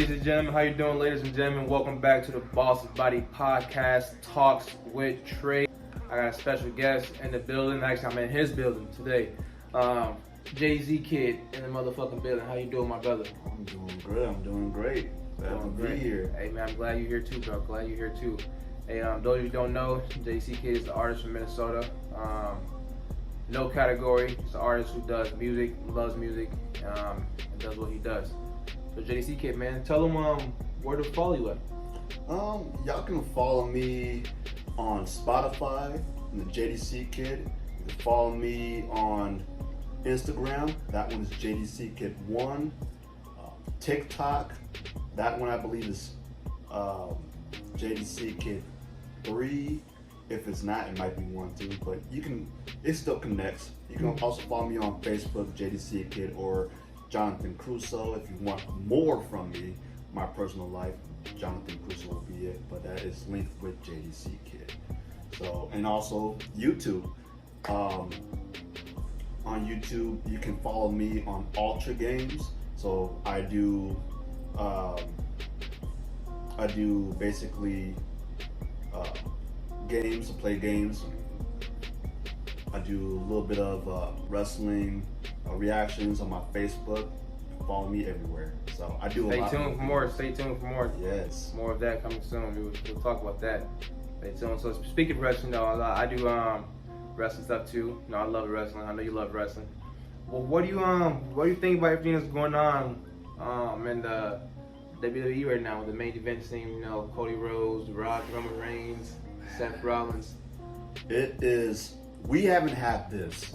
Ladies and gentlemen, how you doing, ladies and gentlemen? Welcome back to the Boss Body Podcast, Talks with Trey. I got a special guest in the building. Actually, I'm in his building today. JDC kid in the motherfucking building. How you doing, my brother? I'm doing good. I'm doing great. Glad to be here. Hey man, I'm glad you're here too, bro. Glad you're here too. Hey, those of you who don't know, JDC kid is an artist from Minnesota. No category. He's an artist who does music, loves music, and does what he does. So JDC kid, man, tell them where to follow you at. Y'all can follow me on Spotify, the JDC Kid. You can follow me on Instagram. That one is JDC Kid1. TikTok. That one I believe is JDC Kid3. If it's not, it might be 1 too. But it still connects. You can also follow me on Facebook, JDC Kid, or Jonathan Crusoe. If you want more from me, my personal life, Jonathan Crusoe will be it. But that is linked with JDC Kid. So, and also YouTube. On YouTube, you can follow me on Ultra Games. So I do basically games, to play games. I do a little bit of wrestling reactions on my Facebook. Follow me everywhere. So I do a lot. Stay tuned for more. Yes. More of that coming soon. We'll talk about that. Stay tuned. So speaking of wrestling, though, I do wrestling stuff too. You know, I love wrestling. I know you love wrestling. Well, what do you think about everything that's going on in the WWE right now with the main event scene? You know, Cody Rhodes, The Rock, Roman Reigns, Seth Rollins. We haven't had this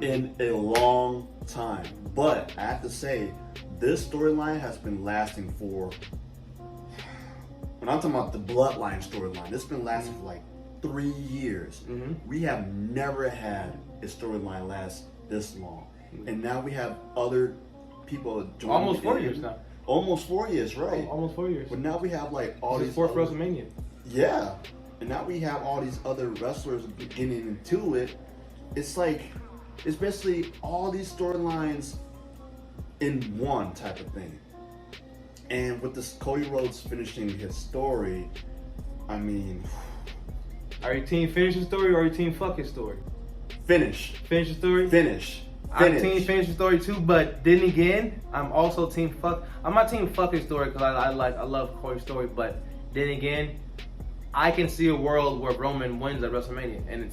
in a long time, but I have to say, this storyline has been lasting for, when I'm talking about the Bloodline storyline, it's been lasting for like 3 years. Mm-hmm. We have never had a storyline last this long. And now we have other people joining. Almost 4 years now. Almost 4 years, right? Almost 4 years. But now we have like all these fourth WrestleMania. Yeah. And now we have all these other wrestlers getting into it. It's like, it's basically all these storylines in one type of thing. And with this Cody Rhodes finishing his story, I mean, are you team finish his story or are you team fuck his story? Finish. Finish the story? Finish. I'm team finish the story too, but then again, I'm also team fuck. I'm not team fuck his story because I love Cody's story, but then again, I can see a world where Roman wins at WrestleMania, and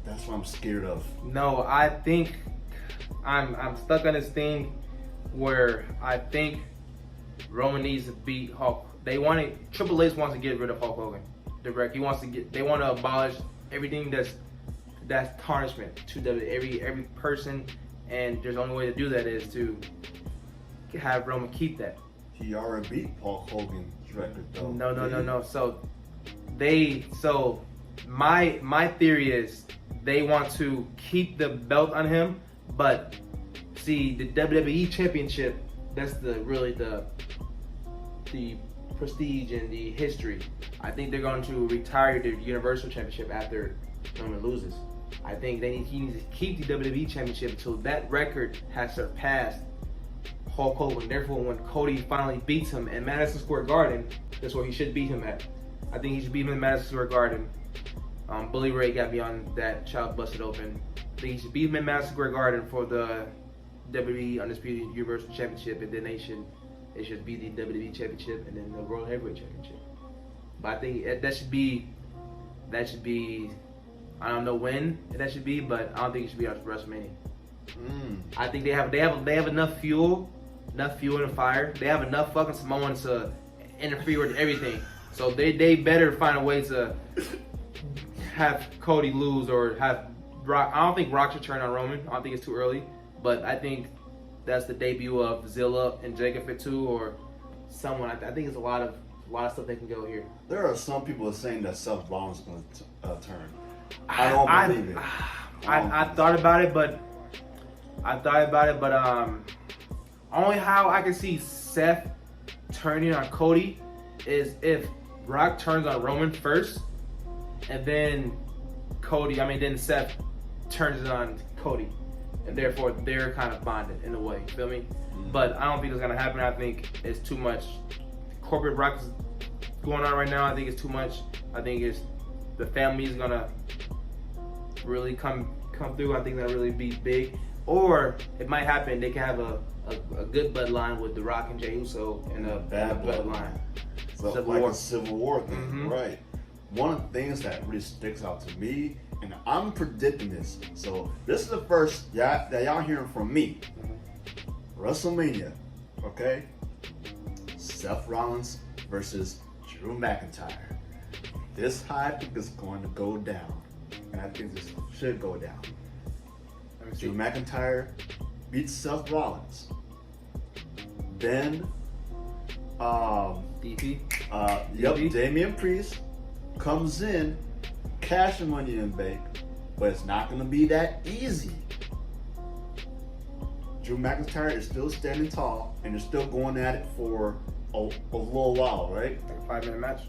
that's what I'm scared of. No, I think I'm stuck on this thing where I think Roman needs to beat Hulk. Triple H wants to get rid of Hulk Hogan. They want to abolish everything that's tarnishment to every person, and there's the only way to do that is to have Roman keep that. He already beat Hulk Hogan's record though. No. So my theory is they want to keep the belt on him, but see the WWE Championship, that's really the prestige and the history. I think they're going to retire the Universal Championship after Roman loses. I think he needs to keep the WWE Championship until that record has surpassed Hulk Hogan. Therefore, when Cody finally beats him in Madison Square Garden, that's where he should beat him at. I think he should beat him in Madison Square Garden. Bully Ray got me on that child busted open. I think he should beat him in Madison Square Garden for the WWE Undisputed Universal Championship, and then it should be the WWE Championship and then the World Heavyweight Championship. But I think that should be. I don't know when that should be, but I don't think it should be on WrestleMania. I think they have enough fuel in the fire. They have enough fucking Samoans to interfere with everything. So they better find a way to have Cody lose or have Rock. I don't think Rock should turn on Roman. I don't think it's too early, but I think that's the debut of Zilla and Jacob Fatu or someone. I think it's a lot of stuff they can go here. There are some people saying that Seth Rollins is going to turn. I don't believe it. I thought about it, but only how I can see Seth turning on Cody is if Rock turns on Roman first, and then then Seth turns it on Cody. and therefore they're kind of bonded in a way. You feel me? But I don't think it's gonna happen. I think it's too much corporate practice going on right now. I think it's too much. I think it's the family is gonna really come through. I think that'll really be big. Or it might happen. They can have a good bloodline with The Rock and Jey Uso and a bad bloodline. So Civil like War. a Civil War thing, right? One of the things that really sticks out to me, and I'm predicting this. So this is the first that y'all hearing from me. WrestleMania, okay? Seth Rollins versus Drew McIntyre. This hype is going to go down, and I think this should go down. Drew McIntyre beats Seth Rollins. Then, DP. Yep, Damian Priest comes in, cash Money in Bank, but it's not going to be that easy. Drew McIntyre is still standing tall, and they're still going at it for a little while, right? Like a 5-minute match.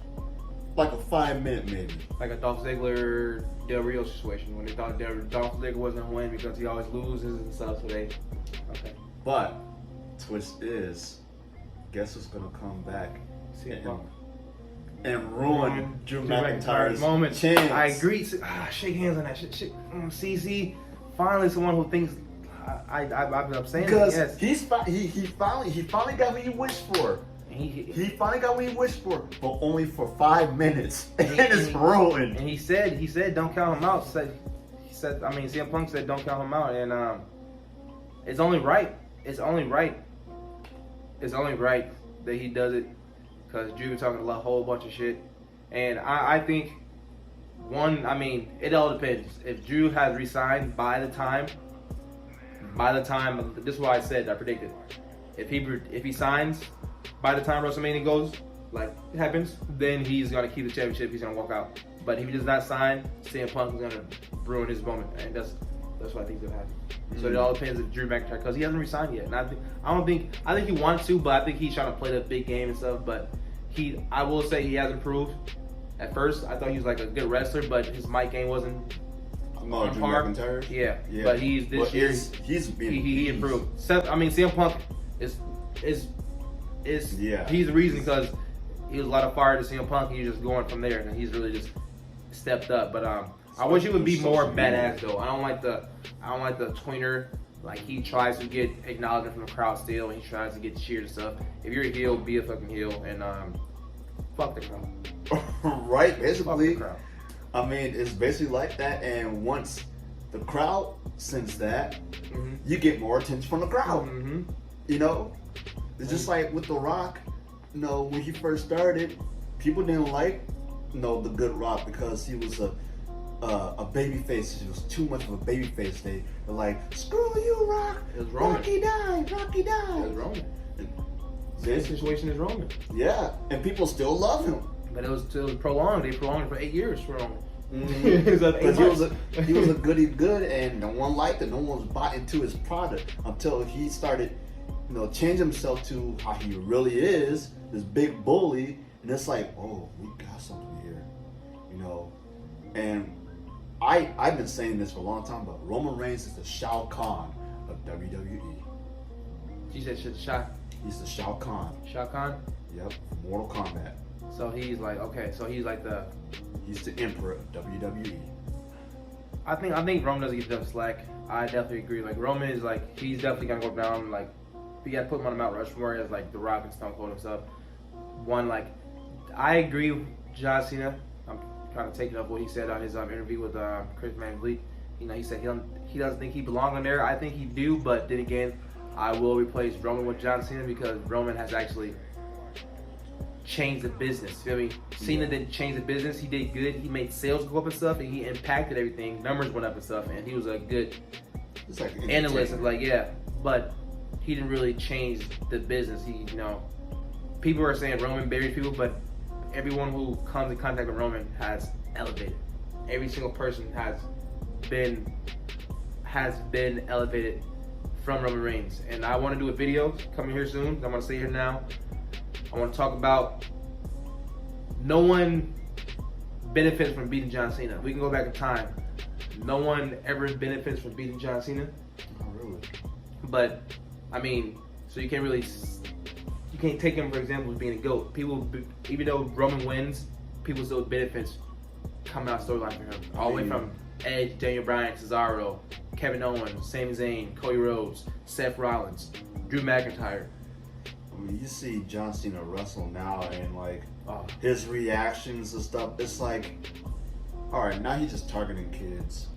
Like a 5-minute maybe. Like a Dolph Ziggler, Del Rio situation when they thought Dolph Ziggler wasn't going to win because he always loses and stuff. So they, okay. But twist is, guess who's gonna come back and ruin Drew McIntyre's moment? chance? I agree. Shake hands on that shit. CC, finally someone who thinks. I'm saying because yes. he finally got what he wished for. He finally got what he wished for, but only for 5 minutes, and it's ruined. And he said, don't count him out. CM Punk said, don't count him out, and it's only right. It's only right that he does it because Drew been talking a whole bunch of shit, and I think it all depends. If Drew has resigned by the time, this is what I said. I predicted. If he signs by the time WrestleMania goes, like it happens, then he's gonna keep the championship. He's gonna walk out. But if he does not sign, CM Punk is gonna ruin his moment, and that's what I think is gonna happen. So it all depends if Drew McIntyre, because he hasn't resigned yet, and I think he wants to, but I think he's trying to play the big game and stuff. But I will say he has improved. At first, I thought he was like a good wrestler, but his mic game wasn't. No, Drew McIntyre. Yeah, but he's he improved. CM Punk is he's the reason because he was a lot of fire to CM Punk. He's just going from there, and he's really just stepped up. But I wish he would be more badass though. I don't like the tweener. Like he tries to get acknowledgement from the crowd still, and he tries to get cheered and stuff. If you're a heel, be a fucking heel, and fuck the crowd. Right, basically. Fuck the crowd. I mean, it's basically like that, and once the crowd sense that, you get more attention from the crowd. You know, it's just like with The Rock. You know, when he first started, people didn't like, the Good Rock because he was a baby face. He was too much of a baby face. They're like, screw you, Rock. It was Roman. Rocky died. It was Roman. This situation is Roman. Yeah, and people still love him. But it was prolonged. They prolonged it for 8 years for Roman. Because he was a goody good, and no one liked it. No one was bought into his product until he started, change himself to how he really is, this big bully. And it's like, oh, we got something here, And I've been saying this for a long time, but Roman Reigns is the Shao Kahn of WWE. You said shit, Shao. He's the Shao Kahn. Shao Kahn. Yep, Mortal Kombat. So he's like, okay, so he's like he's the emperor of WWE. I think Roman doesn't get enough slack. I definitely agree. Like Roman is like, he's definitely gonna go down. Like you gotta put him on the Mount Rushmore as like The Rock and Stone Cold and stuff. One, like I agree with John Cena. I'm kind of taking up what he said on his interview with Chris Van Vliet. He said he doesn't think he belongs on there. I think he do, but then again, I will replace Roman with John Cena because Roman has actually changed the business. Feel me? Cena didn't change the business. He did good. He made sales go up and stuff, and he impacted everything. Numbers went up and stuff, and he was a good analyst. But he didn't really change the business. People are saying Roman buries people, but everyone who comes in contact with Roman has elevated. Every single person has been elevated from Roman Reigns. And I want to do a video coming here soon. I'm going to say here now. I want to talk about no one benefits from beating John Cena. We can go back in time. No one ever benefits from beating John Cena. Really? But I mean, so you can't take him for example as being a GOAT. Even though Roman wins, people still benefits come out storyline for him. All the way from Edge, Daniel Bryan, Cesaro, Kevin Owens, Sami Zayn, Cody Rhodes, Seth Rollins, Drew McIntyre. I mean, you see John Cena wrestle now, and like Oh. his reactions and stuff. It's like, all right, now he's just targeting kids.